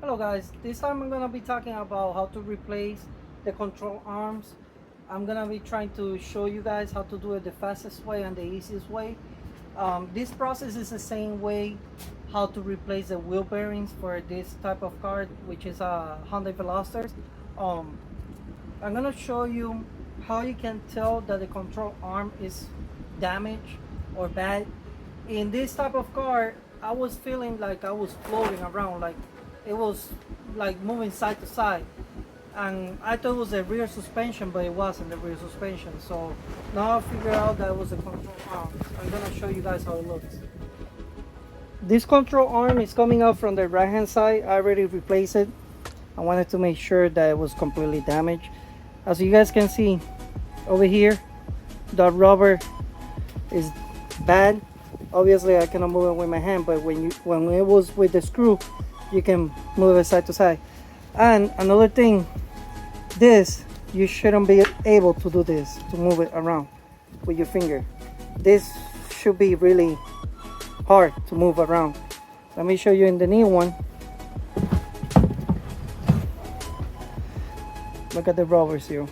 Hello guys, this time I'm gonna be talking about how to replace the control arms. I'm gonna be trying to show you guys how to do it the fastest way and the easiest way. This process is the same way how to replace the wheel bearings for this type of car, which is a Hyundai Veloster. Um, I'm gonna show you how you can tell that the control arm is damaged or bad. In this type of car, I was feeling like I was floating around, like it was like moving side to side. And I thought it was a rear suspension, but it wasn't the rear suspension. So now I figured out that it was a control arm. I'm gonna show you guys how it looks. This control arm is coming out from the right hand side. I already replaced it. I wanted to make sure that it was completely damaged. As you guys can see over here, the rubber is bad. Obviously I cannot move it with my hand, but when it was with the screw, you can move it side to side. And another thing, this, you shouldn't be able to do this, to move it around with your finger. This should be really hard to move around. Let me show you in the new one. Look at the rubbers here.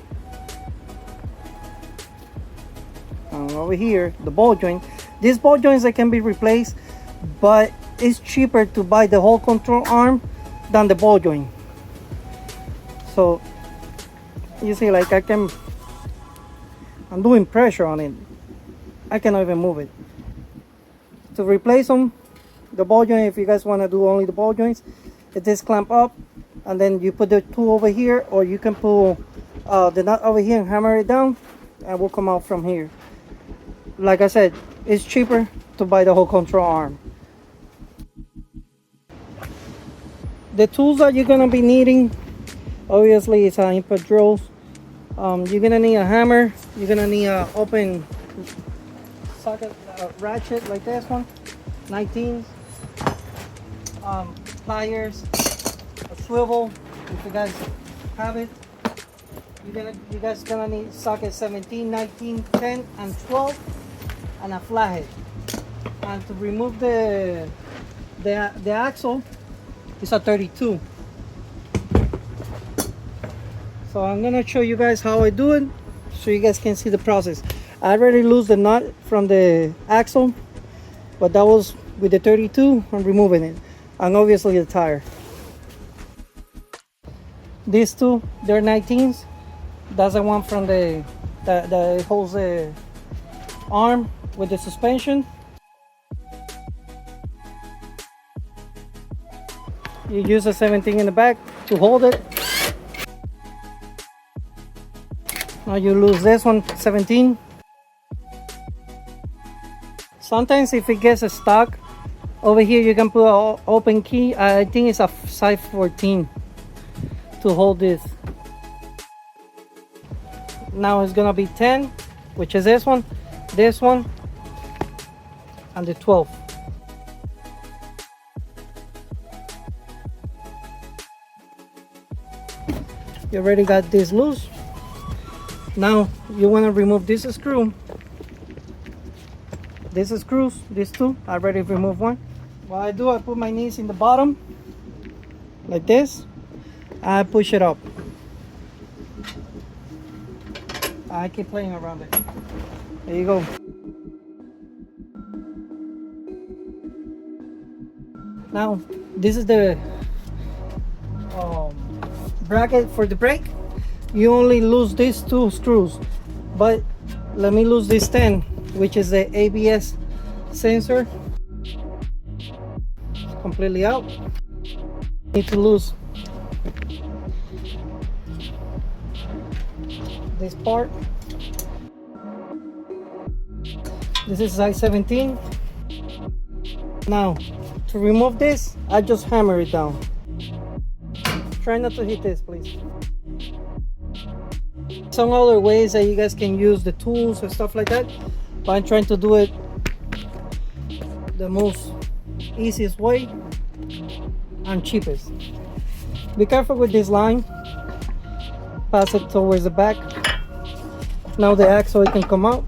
And over here, the ball joint. These ball joints, they can be replaced, but it's cheaper to buy the whole control arm than the ball joint. So you see, like I'm doing pressure on it. I cannot even move it. To replace them, the ball joint, if you guys want to do only the ball joints, it just clamp up, and then you put the tool over here, or you can pull the nut over here and hammer it down, and it will come out from here. Like I said, it's cheaper to buy the whole control arm. The tools that you're gonna be needing, obviously, is input drills. You're gonna need a hammer. You're gonna need an open socket ratchet like this one, 19s, pliers, a swivel if you guys have it. You guys gonna need socket 17, 19, 10, and 12, and a flathead. And to remove the axle, it's a 32. So I'm gonna show you guys how I do it, so you guys can see the process. I already lose the nut from the axle, but that was with the 32. I'm removing it, and obviously the tire. These two, they're 19s. That's the one from that holds the arm with the suspension. You use a 17 in the back to hold it. Now you lose this one, 17. Sometimes if it gets stuck, over here you can put an open key. I think it's a size 14 to hold this. Now it's gonna be 10, which is this one, and the 12. You already got this loose. Now you want to remove this screw. These screws, these two, I already removed one. What I do, I put my knees in the bottom like this. I push it up. I keep playing around it. There you go. Now this is the bracket for the brake. You only lose these two screws, but let me lose this 10, which is the ABS sensor, completely out. Need to lose this part. This is size 17. Now to remove this, I just hammer it down. Try not to hit this, please. Some other ways that you guys can use the tools and stuff like that, but I'm trying to do it the most easiest way and cheapest. Be careful with this line. Pass it towards the back. Now the axle, it can come out.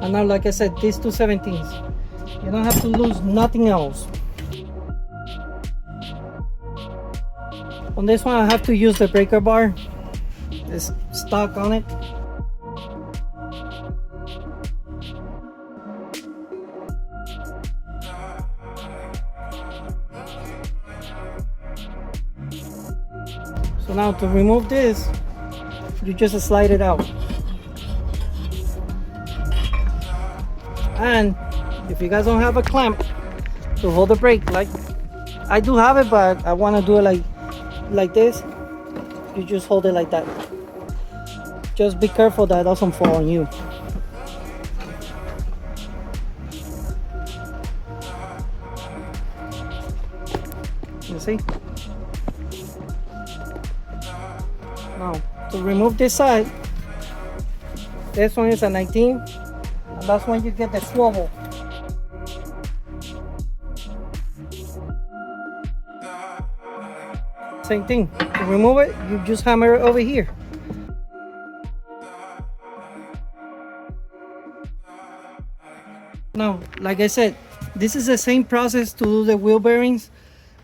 And now, like I said, these two 17s, you don't have to lose nothing else. On this one, I have to use the breaker bar. It's stuck on it. So now to remove this, you just slide it out. And if you guys don't have a clamp to hold the brake, like I do have it, but I want to do it like this, you just hold it like that. Just be careful that it doesn't fall on you. You see? Now to remove this side, this one is a 19, and that's when you get the swivel. Same thing. To remove it, you just hammer it over here. Now, like I said, this is the same process to do the wheel bearings.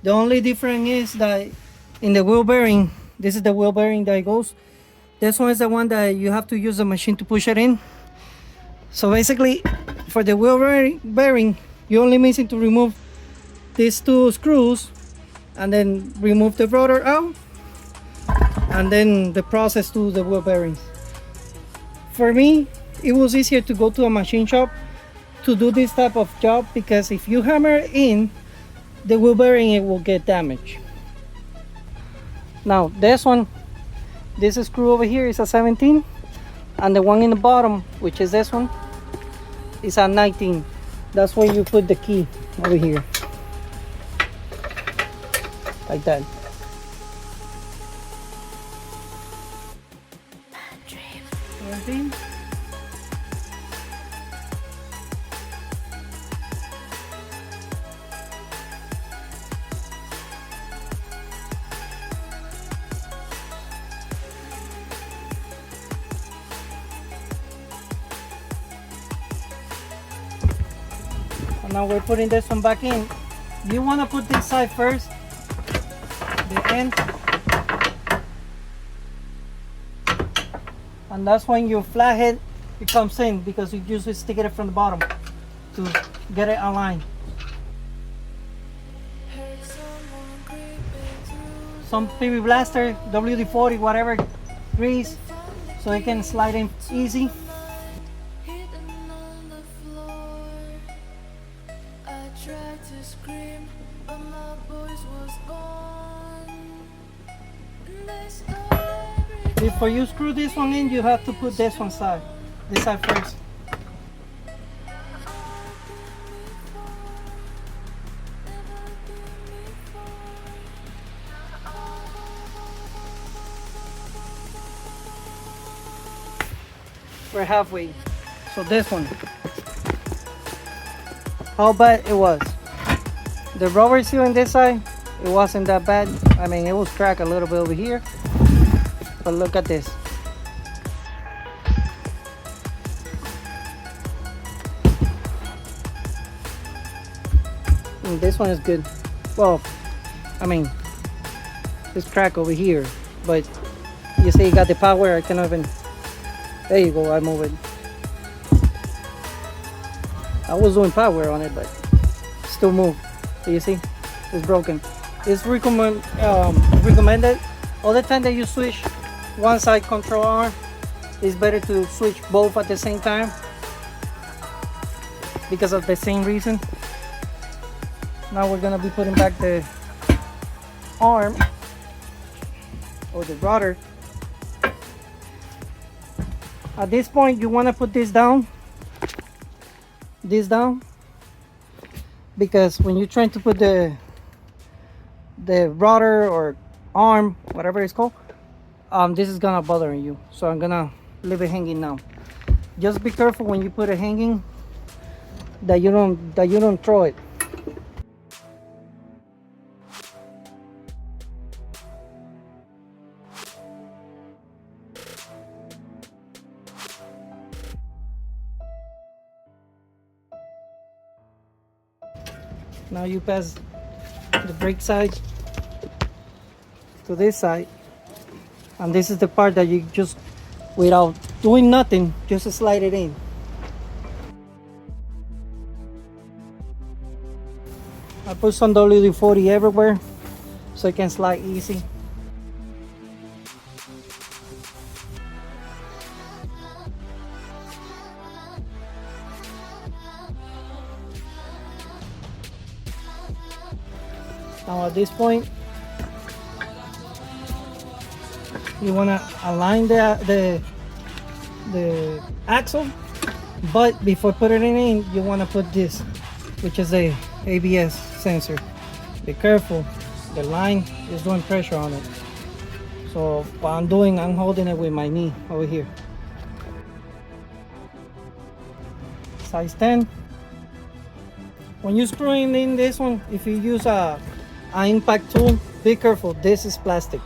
The only difference is that in the wheel bearing, this is the wheel bearing that goes. This one is the one that you have to use the machine to push it in. So basically, for the wheel bearing, you're only missing to remove these two screws and then remove the rotor out, and then the process to the wheel bearings. For me, it was easier to go to a machine shop to do this type of job, because if you hammer it in, the wheel bearing, it will get damaged. Now this one, this screw over here is a 17, and the one in the bottom, which is this one, is a 19. That's where you put the key over here, like that. Everything. Now we're putting this one back in. You want to put this side first, the end, and that's when your flathead it comes in, because you usually stick it from the bottom to get it aligned. Some PB Blaster, WD-40, whatever grease, so it can slide in easy. Before you screw this one in, you have to put this side first. We're halfway. So this one, how bad it was. The rubber seal on this side, it wasn't that bad. I mean, it was cracked a little bit over here, but look at this. And this one is good. Well, I mean, it's cracked over here, but you see, you got the power. I cannot even. There you go. I move it. I was doing power on it, but still move. So you see, it's broken. It's recommended all the time that you switch one side control arm, it's better to switch both at the same time, because of the same reason. Now we're gonna be putting back the arm or the rudder. At this point, you want to put this down, because when you're trying to put the rudder or arm, whatever it's called, this is gonna bother you. So I'm gonna leave it hanging now. Just be careful when you put it hanging that you don't throw it. Now you pass the brake side. to this side, and this is the part that you just, without doing nothing, just slide it in. I put some WD-40 everywhere so it can slide easy. Now at this point, you want to align the axle, but before putting it in, you want to put this, which is a ABS sensor. Be careful, the line is doing pressure on it. So what I'm doing, I'm holding it with my knee over here. Size 10. When you're screwing in this one, if you use an impact tool, be careful, this is plastic.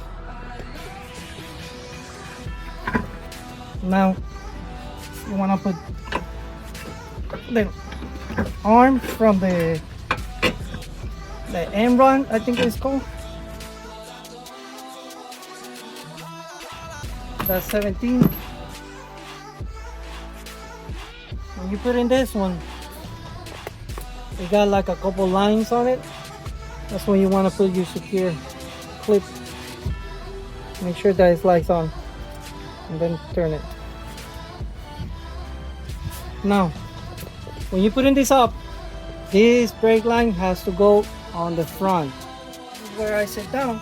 Now you want to put the arm from the end run, I think it's called. That's 17. When you put in this one, it got like a couple lines on it. That's when you want to put your secure clip. Make sure that it slides on, and then turn it. Now, when you put in this up, this brake line has to go on the front. This is where I sit down,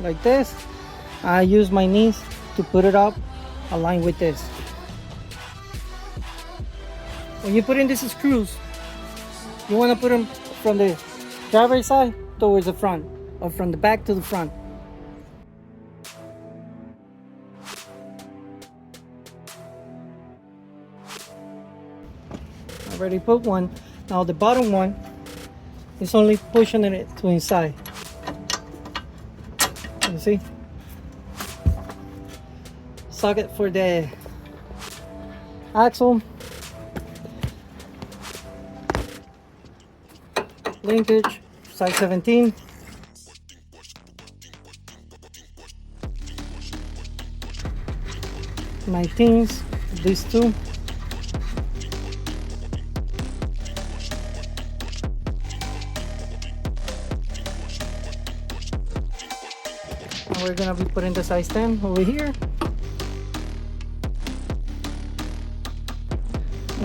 like this. I use my knees to put it up, aligned with this. When you put in these screws, you want to put them from the driver's side towards the front, or from the back to the front. I already put one. Now the bottom one is only pushing it to inside. You see? Socket for the axle. Linkage, size 17. '19s, these two. And we're gonna be putting the size 10 over here.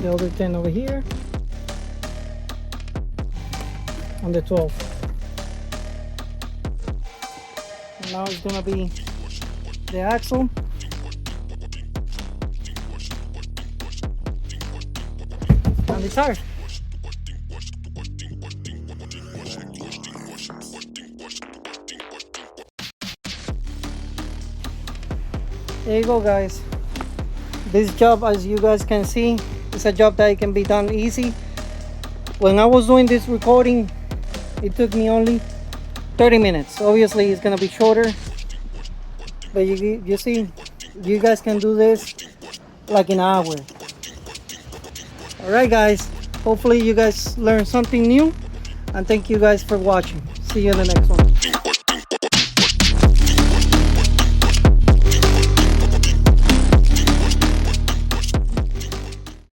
The other 10 over here. On the 12. And now it's gonna be the axle. And the tire. There you go, guys. This job, as you guys can see, is a job that can be done easy. When I was doing this recording, it took me only 30 minutes. Obviously it's gonna be shorter, but you see, you guys can do this like in an hour. All right, guys, hopefully you guys learned something new, and thank you guys for watching. See you in the next one.